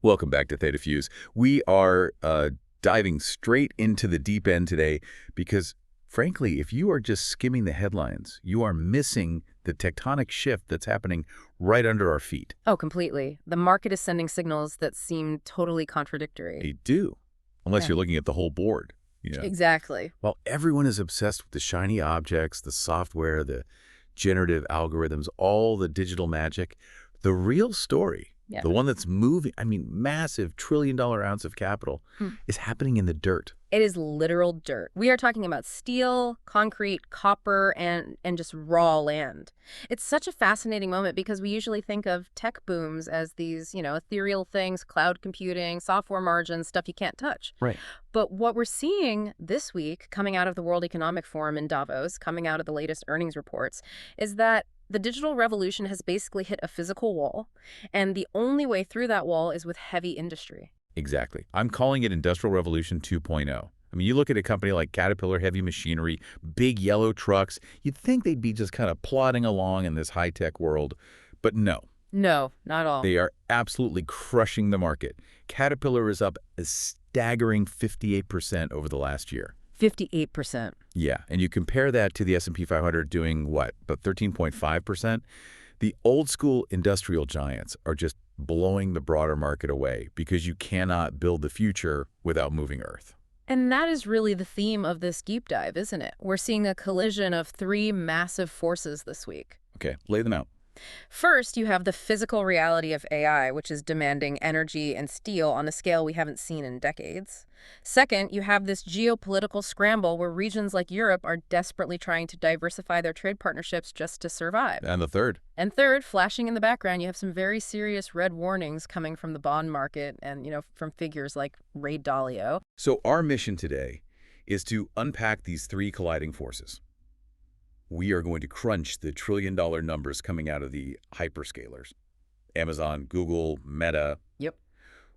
Welcome back to Theta Fuse. We are diving straight into the deep end today because, frankly, if you are just skimming the headlines, you are missing the tectonic shift that's happening right under our feet. Oh, completely. The market is sending signals that seem totally contradictory. They do, unless you're looking at the whole board. Exactly. While everyone is obsessed with the shiny objects, the software, the generative algorithms, all the digital magic, the real story, the one that's moving, massive trillion-dollar ounce of capital, is happening in the dirt. It is literal dirt. We are talking about steel, concrete, copper, and just raw land. It's such a fascinating moment because we usually think of tech booms as these, ethereal things, cloud computing, software margins, stuff you can't touch. Right. But what we're seeing this week, coming out of the World Economic Forum in Davos, coming out of the latest earnings reports, is that the digital revolution has basically hit a physical wall, and the only way through that wall is with heavy industry. Exactly. I'm calling it Industrial Revolution 2.0. You look at a company like Caterpillar Heavy Machinery, big yellow trucks, you'd think they'd be just kind of plodding along in this high-tech world, but no. No, not all. They are absolutely crushing the market. Caterpillar is up a staggering 58% over the last year. 58%. Yeah, and you compare that to the S&P 500 doing what, about 13.5%? The old school industrial giants are just blowing the broader market away because you cannot build the future without moving Earth. And that is really the theme of this deep dive, isn't it? We're seeing a collision of three massive forces this week. Okay, lay them out. First, you have the physical reality of AI, which is demanding energy and steel on a scale we haven't seen in decades. Second, you have this geopolitical scramble where regions like Europe are desperately trying to diversify their trade partnerships just to survive. And the third? And third, flashing in the background, you have some very serious red warnings coming from the bond market and, from figures like Ray Dalio. So our mission today is to unpack these three colliding forces. We are going to crunch the trillion-dollar numbers coming out of the hyperscalers. Amazon, Google, Meta. Yep.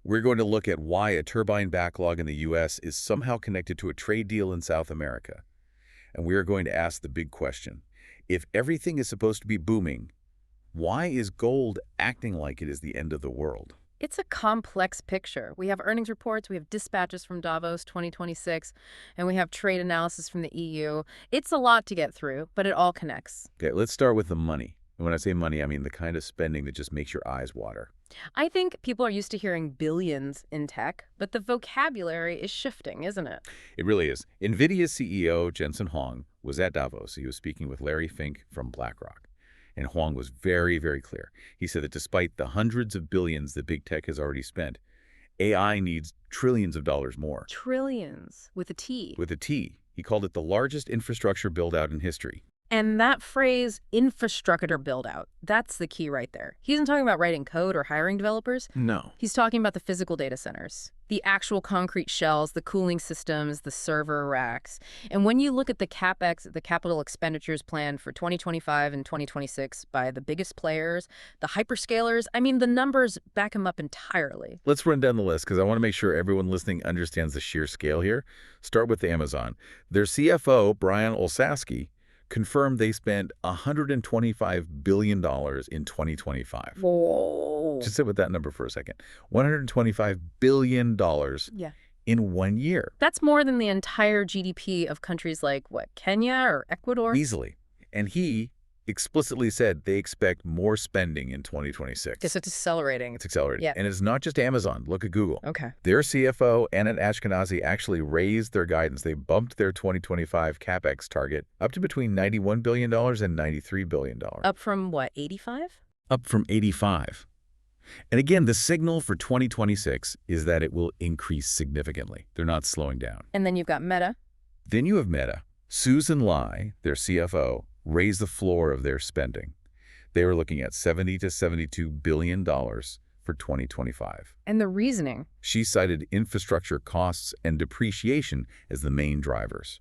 We're going to look at why a turbine backlog in the U.S. is somehow connected to a trade deal in South America. And we are going to ask the big question. If everything is supposed to be booming, why is gold acting like it is the end of the world? It's a complex picture. We have earnings reports, we have dispatches from Davos 2026, and we have trade analysis from the EU. It's a lot to get through, but it all connects. Okay, let's start with the money. And when I say money, I mean the kind of spending that just makes your eyes water. I think people are used to hearing billions in tech, but the vocabulary is shifting, isn't it? It really is. NVIDIA's CEO, Jensen Huang, was at Davos. He was speaking with Larry Fink from BlackRock. And Huang was very, very clear. He said that despite the hundreds of billions that big tech has already spent, AI needs trillions of dollars more. Trillions, with a T. With a T. He called it the largest infrastructure build-out in history. And that phrase, infrastructure build-out, that's the key right there. He isn't talking about writing code or hiring developers. No. He's talking about the physical data centers, the actual concrete shells, the cooling systems, the server racks. And when you look at the CapEx, the capital expenditures planned for 2025 and 2026 by the biggest players, the hyperscalers, the numbers back them up entirely. Let's run down the list because I want to make sure everyone listening understands the sheer scale here. Start with Amazon. Their CFO, Brian Olsavsky, confirmed they spent $125 billion in 2025. Whoa. Just sit with that number for a second. $125 billion in 1 year. That's more than the entire GDP of countries like, Kenya or Ecuador? Easily. And he explicitly said they expect more spending in 2026. Yes, it's accelerating. It's accelerating. Yeah. And it's not just Amazon. Look at Google. Okay. Their CFO, Anand Ashkenazi, actually raised their guidance. They bumped their 2025 CapEx target up to between $91 billion and $93 billion. Up from, 85? Up from 85. And again, the signal for 2026 is that it will increase significantly. They're not slowing down. And then you've got Meta. Then you have Meta. Susan Lai, their CFO, raised the floor of their spending. They were looking at $70 to $72 billion for 2025. And the reasoning? She cited infrastructure costs and depreciation as the main drivers.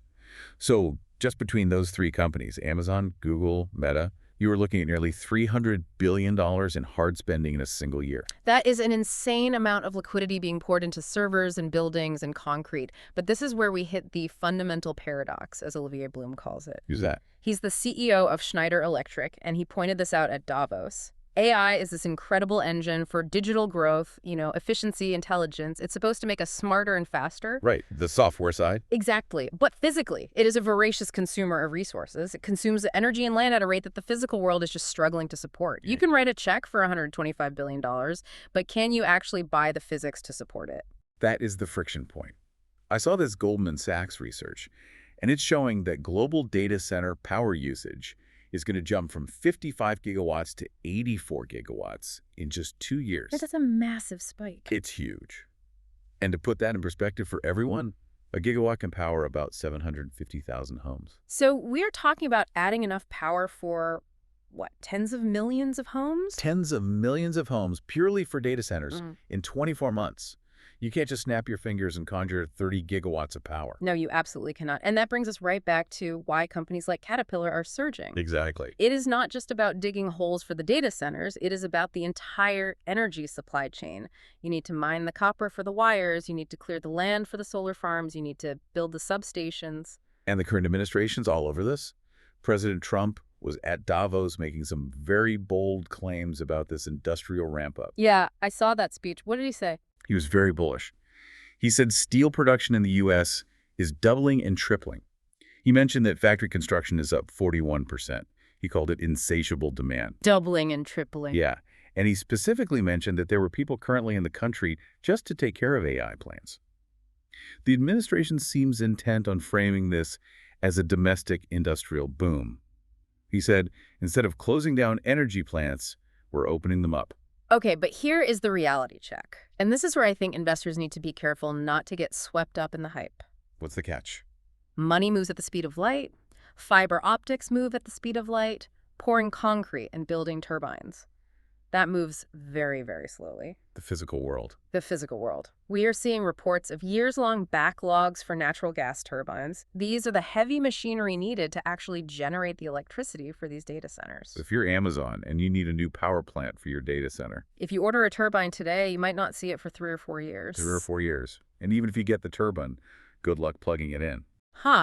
So just between those three companies, Amazon, Google, Meta, you were looking at nearly $300 billion in hard spending in a single year. That is an insane amount of liquidity being poured into servers and buildings and concrete. But this is where we hit the fundamental paradox, as Olivier Blum calls it. Who's that? He's the CEO of Schneider Electric, and he pointed this out at Davos. AI is this incredible engine for digital growth, efficiency, intelligence. It's supposed to make us smarter and faster. Right, the software side. Exactly. But physically, it is a voracious consumer of resources. It consumes energy and land at a rate that the physical world is just struggling to support. You can write a check for $125 billion, but can you actually buy the physics to support it? That is the friction point. I saw this Goldman Sachs research, and it's showing that global data center power usage is going to jump from 55 gigawatts to 84 gigawatts in just 2 years. That's a massive spike. It's huge. And to put that in perspective for everyone, a gigawatt can power about 750,000 homes. So we're talking about adding enough power for, what, tens of millions of homes? Tens of millions of homes purely for data centers in 24 months. You can't just snap your fingers and conjure 30 gigawatts of power. No, you absolutely cannot. And that brings us right back to why companies like Caterpillar are surging. Exactly. It is not just about digging holes for the data centers. It is about the entire energy supply chain. You need to mine the copper for the wires. You need to clear the land for the solar farms. You need to build the substations. And the current administration's all over this. President Trump was at Davos making some very bold claims about this industrial ramp-up. Yeah, I saw that speech. What did he say? He was very bullish. He said steel production in the U.S. is doubling and tripling. He mentioned that factory construction is up 41%. He called it insatiable demand. Doubling and tripling. Yeah, and he specifically mentioned that there were people currently in the country just to take care of AI plants. The administration seems intent on framing this as a domestic industrial boom. He said, instead of closing down energy plants, we're opening them up. Okay, but here is the reality check. And this is where I think investors need to be careful not to get swept up in the hype. What's the catch? Money moves at the speed of light. Fiber optics move at the speed of light. Pouring concrete and building turbines. That moves very, very slowly. The physical world. The physical world. We are seeing reports of years-long backlogs for natural gas turbines. These are the heavy machinery needed to actually generate the electricity for these data centers. If you're Amazon and you need a new power plant for your data center. If you order a turbine today, you might not see it for 3 or 4 years. 3 or 4 years. And even if you get the turbine, good luck plugging it in.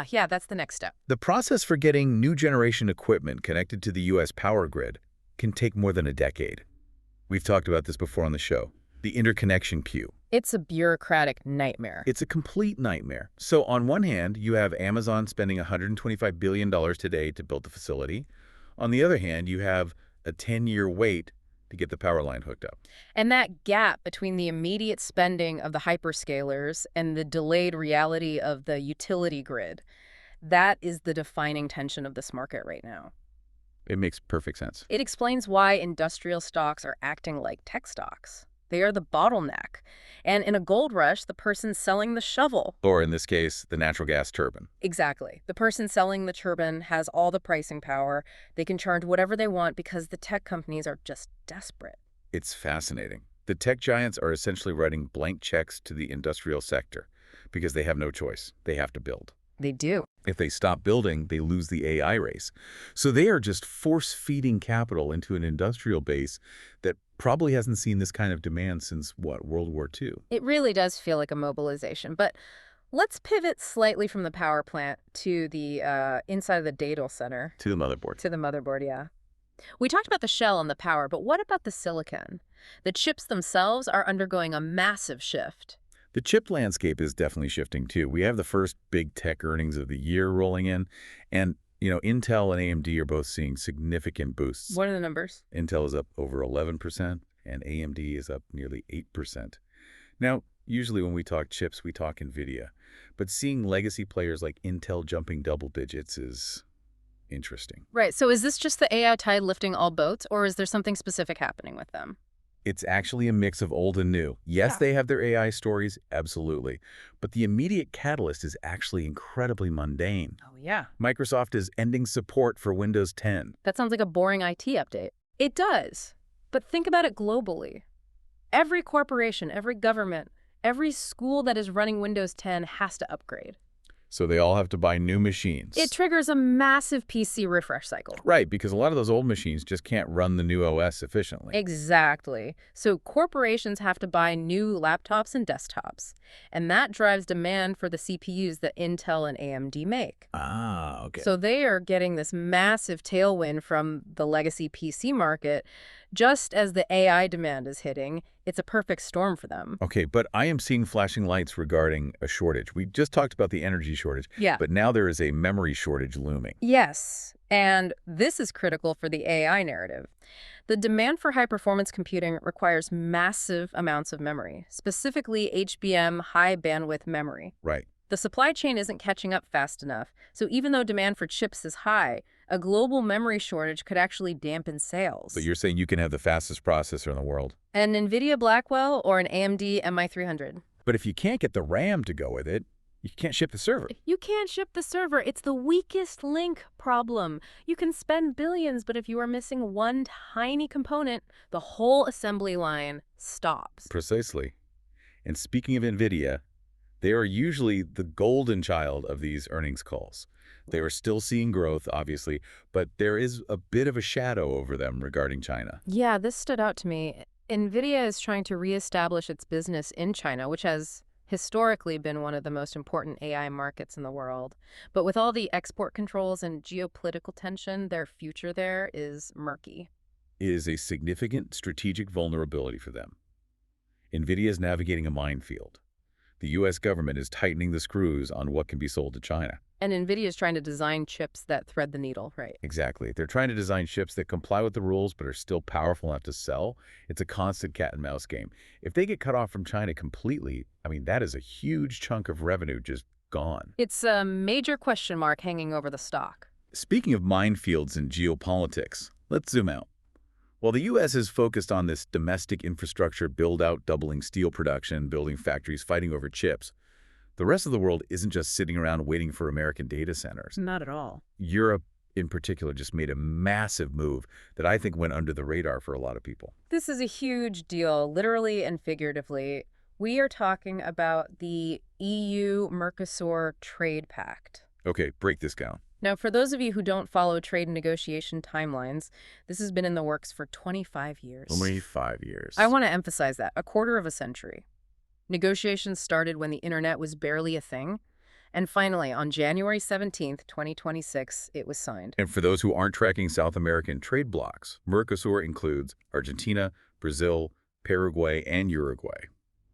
Yeah, that's the next step. The process for getting new generation equipment connected to the U.S. power grid can take more than a decade. We've talked about this before on the show. The interconnection queue. It's a bureaucratic nightmare. It's a complete nightmare. So on one hand, you have Amazon spending $125 billion today to build the facility. On the other hand, you have a 10-year wait to get the power line hooked up. And that gap between the immediate spending of the hyperscalers and the delayed reality of the utility grid, that is the defining tension of this market right now. It makes perfect sense. It explains why industrial stocks are acting like tech stocks. They are the bottleneck. And in a gold rush, the person selling the shovel. Or in this case, the natural gas turbine. Exactly. The person selling the turbine has all the pricing power. They can charge whatever they want because the tech companies are just desperate. It's fascinating. The tech giants are essentially writing blank checks to the industrial sector because they have no choice. They have to build. They do. If they stop building, they lose the AI race. So they are just force-feeding capital into an industrial base that probably hasn't seen this kind of demand since, World War II. It really does feel like a mobilization. But let's pivot slightly from the power plant to the inside of the data center. To the motherboard. To the motherboard, yeah. We talked about the shell and the power, but what about the silicon? The chips themselves are undergoing a massive shift. The chip landscape is definitely shifting too. We have the first big tech earnings of the year rolling in, and Intel and AMD are both seeing significant boosts. What are the numbers? Intel is up over 11%, and AMD is up nearly 8%. Now, usually when we talk chips, we talk NVIDIA, but seeing legacy players like Intel jumping double digits is interesting. Right, so is this just the AI tide lifting all boats, or is there something specific happening with them? It's actually a mix of old and new. Yes, They have their AI stories, absolutely. But the immediate catalyst is actually incredibly mundane. Oh, yeah. Microsoft is ending support for Windows 10. That sounds like a boring IT update. It does. But think about it globally. Every corporation, every government, every school that is running Windows 10 has to upgrade. So they all have to buy new machines. It triggers a massive PC refresh cycle. Right, because a lot of those old machines just can't run the new OS efficiently. Exactly. So corporations have to buy new laptops and desktops, and that drives demand for the CPUs that Intel and AMD make. Ah, okay. So they are getting this massive tailwind from the legacy PC market. Just as the AI demand is hitting, it's a perfect storm for them. Okay, but I am seeing flashing lights regarding a shortage. We just talked about the energy shortage, Yeah. but now there is a memory shortage looming. Yes, and this is critical for the AI narrative. The demand for high-performance computing requires massive amounts of memory, specifically HBM high-bandwidth memory. Right. The supply chain isn't catching up fast enough, so even though demand for chips is high, a global memory shortage could actually dampen sales. But you're saying you can have the fastest processor in the world. An NVIDIA Blackwell or an AMD MI300. But if you can't get the RAM to go with it, you can't ship the server. You can't ship the server. It's the weakest link problem. You can spend billions, but if you are missing one tiny component, the whole assembly line stops. Precisely. And speaking of NVIDIA, they are usually the golden child of these earnings calls. They are still seeing growth, obviously, but there is a bit of a shadow over them regarding China. Yeah, this stood out to me. NVIDIA is trying to reestablish its business in China, which has historically been one of the most important AI markets in the world. But with all the export controls and geopolitical tension, their future there is murky. It is a significant strategic vulnerability for them. NVIDIA is navigating a minefield. The U.S. government is tightening the screws on what can be sold to China. And NVIDIA is trying to design chips that thread the needle, right? Exactly. They're trying to design chips that comply with the rules but are still powerful enough to sell. It's a constant cat and mouse game. If they get cut off from China completely, I mean, that is a huge chunk of revenue just gone. It's a major question mark hanging over the stock. Speaking of minefields and geopolitics, let's zoom out. While the U.S. is focused on this domestic infrastructure build-out, doubling steel production, building factories, fighting over chips, the rest of the world isn't just sitting around waiting for American data centers. Not at all. Europe, in particular, just made a massive move that I think went under the radar for a lot of people. This is a huge deal, literally and figuratively. We are talking about the EU-Mercosur Trade Pact. Okay, break this down. Now, for those of you who don't follow trade negotiation timelines, this has been in the works for 25 years. Only 5 years. I want to emphasize that, a quarter of a century. Negotiations started when the internet was barely a thing, and finally, on January 17th, 2026, it was signed. And for those who aren't tracking South American trade blocs, Mercosur includes Argentina, Brazil, Paraguay, and Uruguay.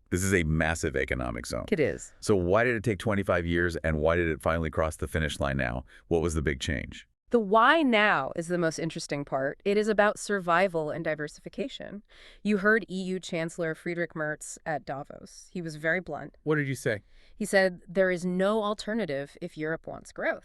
This is a massive economic zone. It is. So why did it take 25 years, and why did it finally cross the finish line now? What was the big change? The why now is the most interesting part. It is about survival and diversification. You heard EU Chancellor Friedrich Merz at Davos. He was very blunt. What did you say? He said, there is no alternative if Europe wants growth.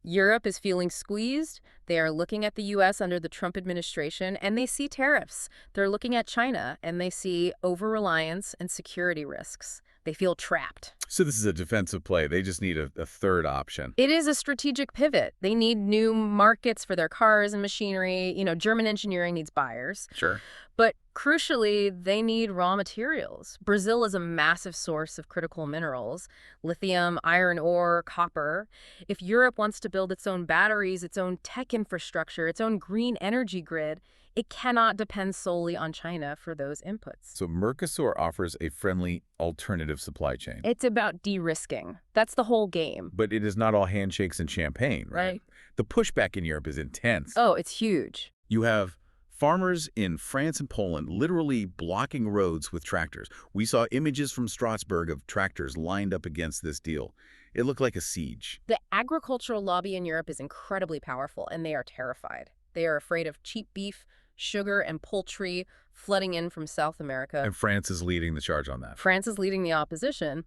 Europe is feeling squeezed. They are looking at the U.S. under the Trump administration, and they see tariffs. They're looking at China, and they see over-reliance and security risks. They feel trapped. So this is a defensive play. They just need a third option. It is a strategic pivot. They need new markets for their cars and machinery. You know, German engineering needs buyers. Sure. But crucially, they need raw materials. Brazil is a massive source of critical minerals, lithium, iron ore, copper. If Europe wants to build its own batteries, its own tech infrastructure, its own green energy grid, it cannot depend solely on China for those inputs. So Mercosur offers a friendly alternative supply chain. It's about de-risking. That's the whole game. But it is not all handshakes and champagne, right? Right. The pushback in Europe is intense. Oh, it's huge. You have farmers in France and Poland literally blocking roads with tractors. We saw images from Strasbourg of tractors lined up against this deal. It looked like a siege. The agricultural lobby in Europe is incredibly powerful, and they are terrified. They are afraid of cheap beef, sugar, and poultry flooding in from South America. And France is leading the charge on that. France is leading the opposition.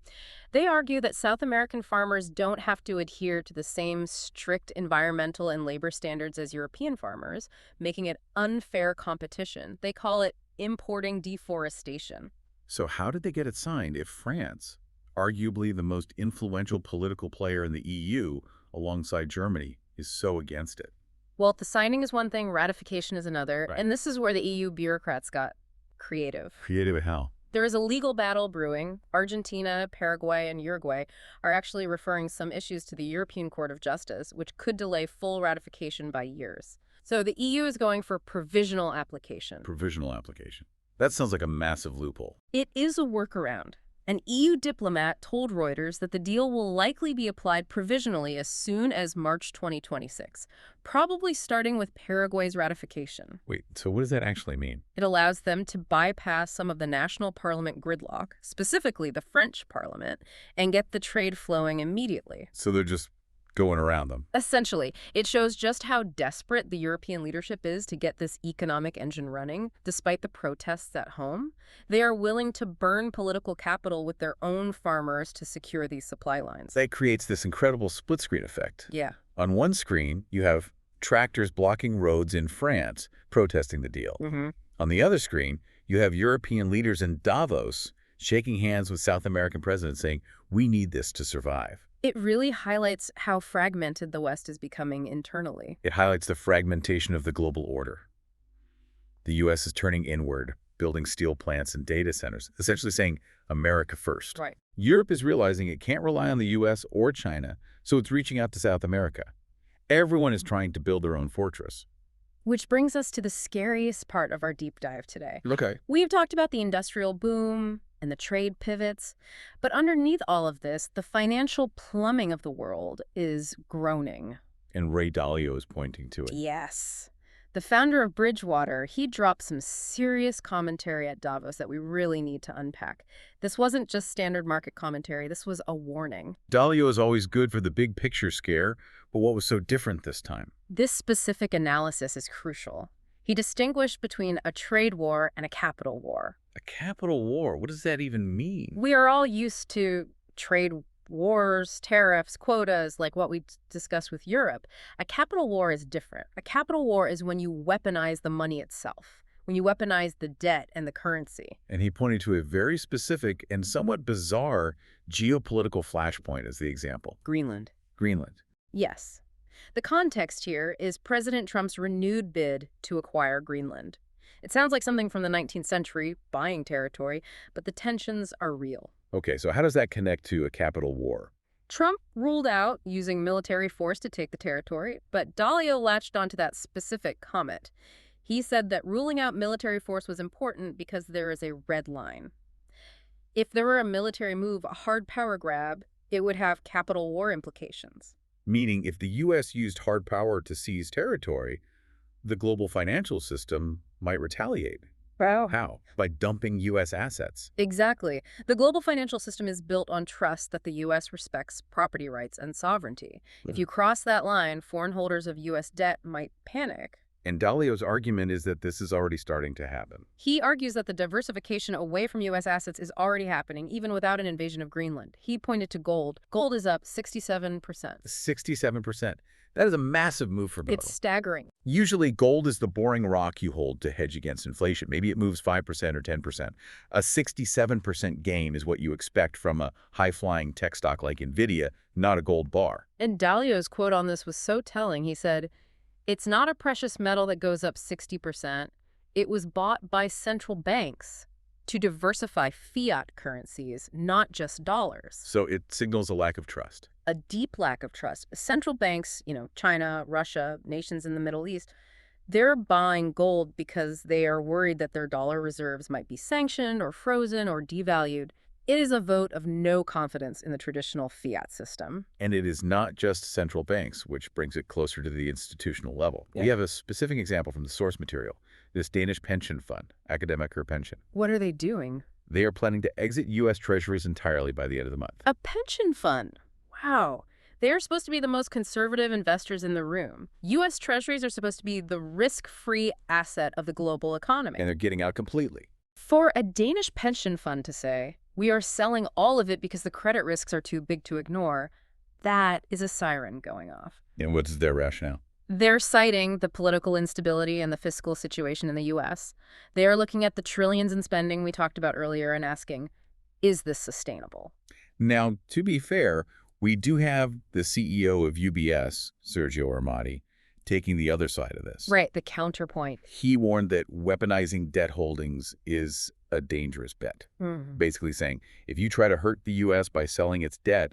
They argue that South American farmers don't have to adhere to the same strict environmental and labor standards as European farmers, making it unfair competition. They call it importing deforestation. So how did they get it signed if France, arguably the most influential political player in the EU, alongside Germany, is so against it? Well, the signing is one thing, ratification is another, Right. and this is where the EU bureaucrats got creative. Creative how? There is a legal battle brewing. Argentina, Paraguay, and Uruguay are actually referring some issues to the European Court of Justice, which could delay full ratification by years. So the EU is going for provisional application. Provisional application. That sounds like a massive loophole. It is a workaround. An EU diplomat told Reuters that the deal will likely be applied provisionally as soon as March 2026, probably starting with Paraguay's ratification. Wait, so what does that actually mean? It allows them to bypass some of the national parliament gridlock, specifically the French parliament, and get the trade flowing immediately. So they're just going around them. Essentially, it shows just how desperate the European leadership is to get this economic engine running, despite the protests at home. They are willing to burn political capital with their own farmers to secure these supply lines. That creates this incredible split-screen effect. Yeah. On one screen, you have tractors blocking roads in France protesting the deal. On the other screen, you have European leaders in Davos shaking hands with South American presidents saying, we need this to survive. It really highlights how fragmented the West is becoming internally. It highlights the fragmentation of the global order. The U.S. is turning inward, building steel plants and data centers, essentially saying America first. Right. Europe is realizing it can't rely on the U.S. or China, so it's reaching out to South America. Everyone is trying to build their own fortress. Which brings us to the scariest part of our deep dive today. Okay. We've talked about the industrial boom and the trade pivots, but underneath all of this, the financial plumbing of the world is groaning. And Ray Dalio is pointing to it. Yes. The founder of Bridgewater, he dropped some serious commentary at Davos that we really need to unpack. This wasn't just standard market commentary, this was a warning. Dalio is always good for the big picture scare, but what was so different this time? This specific analysis is crucial. He distinguished between a trade war and a capital war. A capital war? What does that even mean? We are all used to trade wars, tariffs, quotas, like what we discussed with Europe. A capital war is different. A capital war is when you weaponize the money itself, when you weaponize the debt and the currency. And he pointed to a very specific and somewhat bizarre geopolitical flashpoint as the example. Greenland. Greenland. Yes. The context here is President Trump's renewed bid to acquire Greenland. It sounds like something from the 19th century, buying territory, but the tensions are real. Okay, so how does that connect to a capital war? Trump ruled out using military force to take the territory, but Dalio latched onto that specific comment. He said that ruling out military force was important because there is a red line. If there were a military move, a hard power grab, it would have capital war implications. Meaning if the U.S. used hard power to seize territory, the global financial system might retaliate. Wow. How? By dumping U.S. assets. Exactly. The global financial system is built on trust that the U.S. respects property rights and sovereignty. If you cross that line, foreign holders of U.S. debt might panic. And Dalio's argument is that this is already starting to happen. He argues that the diversification away from U.S. assets is already happening, even without an invasion of Greenland. He pointed to gold. Gold is up 67%. 67%. That is a massive move for gold. It's staggering. Usually, gold is the boring rock you hold to hedge against inflation. Maybe it moves 5% or 10%. A 67% gain is what you expect from a high-flying tech stock like NVIDIA, not a gold bar. And Dalio's quote on this was so telling. He said, "It's not a precious metal that goes up 60%. It was bought by central banks to diversify fiat currencies, not just dollars." So it signals a lack of trust. A deep lack of trust. Central banks, China, Russia, nations in the Middle East, they're buying gold because they are worried that their dollar reserves might be sanctioned or frozen or devalued. It is a vote of no confidence in the traditional fiat system. And it is not just central banks, which brings it closer to the institutional level. Yeah. We have a specific example from the source material, this Danish pension fund, AkademikerPension. What are they doing? They are planning to exit U.S. Treasuries entirely by the end of the month. A pension fund. Wow. They are supposed to be the most conservative investors in the room. U.S. Treasuries are supposed to be the risk-free asset of the global economy. And they're getting out completely. For a Danish pension fund to say, we are selling all of it because the credit risks are too big to ignore, that is a siren going off. And what's their rationale? They're citing the political instability and the fiscal situation in the U.S. They are looking at the trillions in spending we talked about earlier and asking, is this sustainable? Now, to be fair, we do have the CEO of UBS, Sergio Armati, taking the other side of this. Right, the counterpoint. He warned that weaponizing debt holdings is a dangerous bet. Mhm. Basically saying, if you try to hurt the U.S. by selling its debt,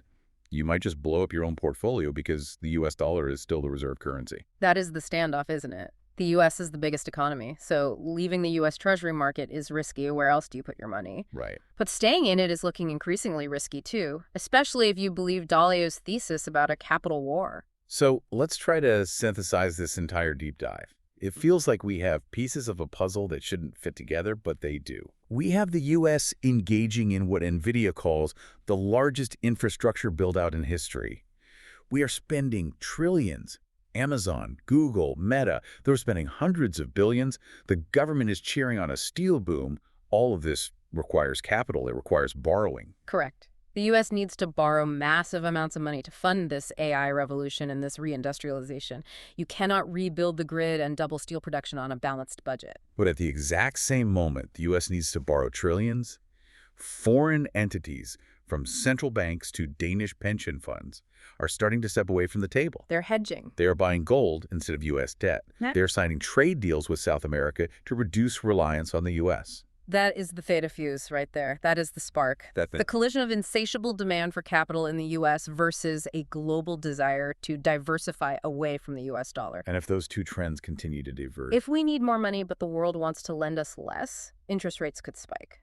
you might just blow up your own portfolio because the U.S. dollar is still the reserve currency. That is the standoff, isn't it? The U.S. is the biggest economy, so leaving the U.S. Treasury market is risky. Where else do you put your money? Right. But staying in it is looking increasingly risky, too, especially if you believe Dalio's thesis about a capital war. So let's try to synthesize this entire deep dive. It feels like we have pieces of a puzzle that shouldn't fit together, but they do. We have the U.S. engaging in what NVIDIA calls the largest infrastructure build-out in history. We are spending trillions. Amazon, Google, Meta, they're spending hundreds of billions. The government is cheering on a steel boom. All of this requires capital. It requires borrowing. Correct. The U.S. needs to borrow massive amounts of money to fund this AI revolution and this reindustrialization. You cannot rebuild the grid and double steel production on a balanced budget. But at the exact same moment, the U.S. needs to borrow trillions. Foreign entities, from central banks to Danish pension funds, are starting to step away from the table. They're hedging. They are buying gold instead of U.S. debt. Nah. They're signing trade deals with South America to reduce reliance on the U.S. That is the Theta Fuse right there. That is the spark. The collision of insatiable demand for capital in the U.S. versus a global desire to diversify away from the U.S. dollar. And if those two trends continue to diverge, If we need more money but the world wants to lend us less, interest rates could spike.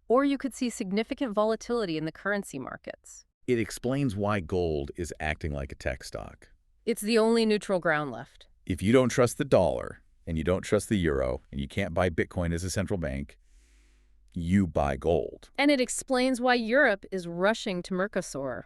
Or you could see significant volatility in the currency markets. it explains why gold is acting like a tech stock. It's the only neutral ground left. If you don't trust the dollar, and you don't trust the euro, and you can't buy Bitcoin as a central bank, you buy gold. And it explains why Europe is rushing to Mercosur.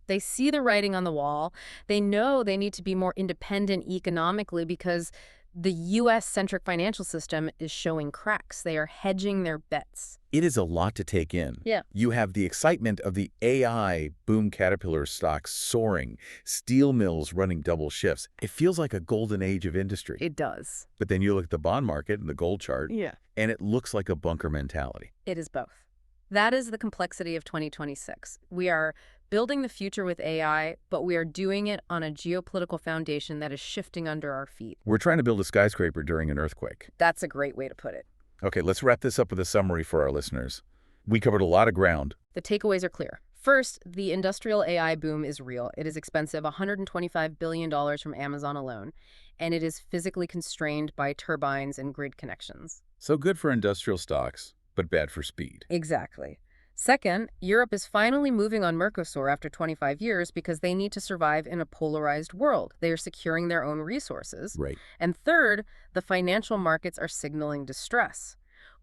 They see the writing on the wall. They know they need to be more independent economically because the U.S.-centric financial system is showing cracks. They are hedging their bets. It is a lot to take in. Yeah. You have the excitement of the AI boom caterpillar stocks soaring, steel mills running double shifts. It feels like a golden age of industry. It does. But then you look at the bond market and the gold chart, Yeah. and it looks like a bunker mentality. It is both. That is the complexity of 2026. We are building the future with AI, but we are doing it on a geopolitical foundation that is shifting under our feet. We're trying to build a skyscraper during an earthquake. That's a great way to put it. Okay, let's wrap this up with a summary for our listeners. We covered a lot of ground. The takeaways are clear. First, the industrial AI boom is real. It is expensive, $125 billion from Amazon alone, and it is physically constrained by turbines and grid connections. So good for industrial stocks, but bad for speed. Exactly. Second, Europe is finally moving on Mercosur after 25 years because they need to survive in a polarized world. They are securing their own resources. Right. And third, the financial markets are signaling distress.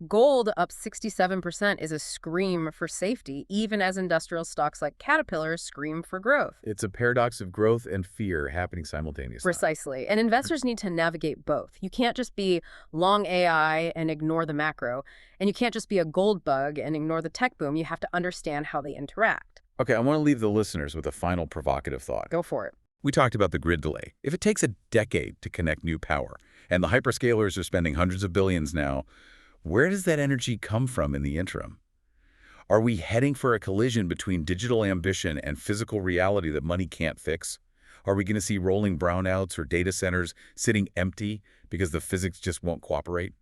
Gold up 67% is a scream for safety, even as industrial stocks like Caterpillar scream for growth. It's a paradox of growth and fear happening simultaneously. Precisely. And investors need to navigate both. You can't just be long AI and ignore the macro, and you can't just be a gold bug and ignore the tech boom. You have to understand how they interact. Okay, I want to leave the listeners with a final provocative thought. Go for it. We talked about the grid delay. If it takes a decade to connect new power, and the hyperscalers are spending hundreds of billions now, where does that energy come from in the interim? Are we heading for a collision between digital ambition and physical reality that money can't fix? Are we going to see rolling brownouts or data centers sitting empty because the physics just won't cooperate?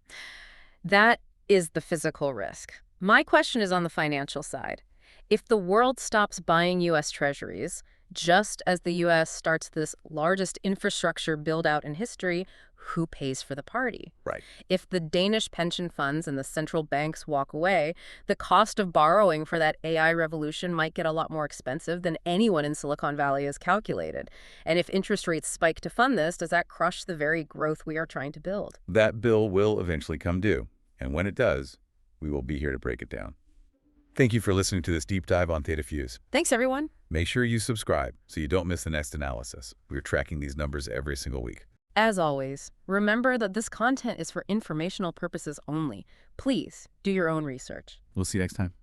That is the physical risk. My question is on the financial side. If the world stops buying U.S. Treasuries, just as the U.S. starts this largest infrastructure build-out in history, who pays for the party? Right. If the Danish pension funds and the central banks walk away, the cost of borrowing for that AI revolution might get a lot more expensive than anyone in Silicon Valley has calculated. And if interest rates spike to fund this, does that crush the very growth we are trying to build? That bill will eventually come due. And when it does, we will be here to break it down. Thank you for listening to this deep dive on Theta Fuse. Thanks, everyone. Make sure you subscribe so you don't miss the next analysis. We're tracking these numbers every single week. As always, remember that this content is for informational purposes only. Please do your own research. We'll see you next time.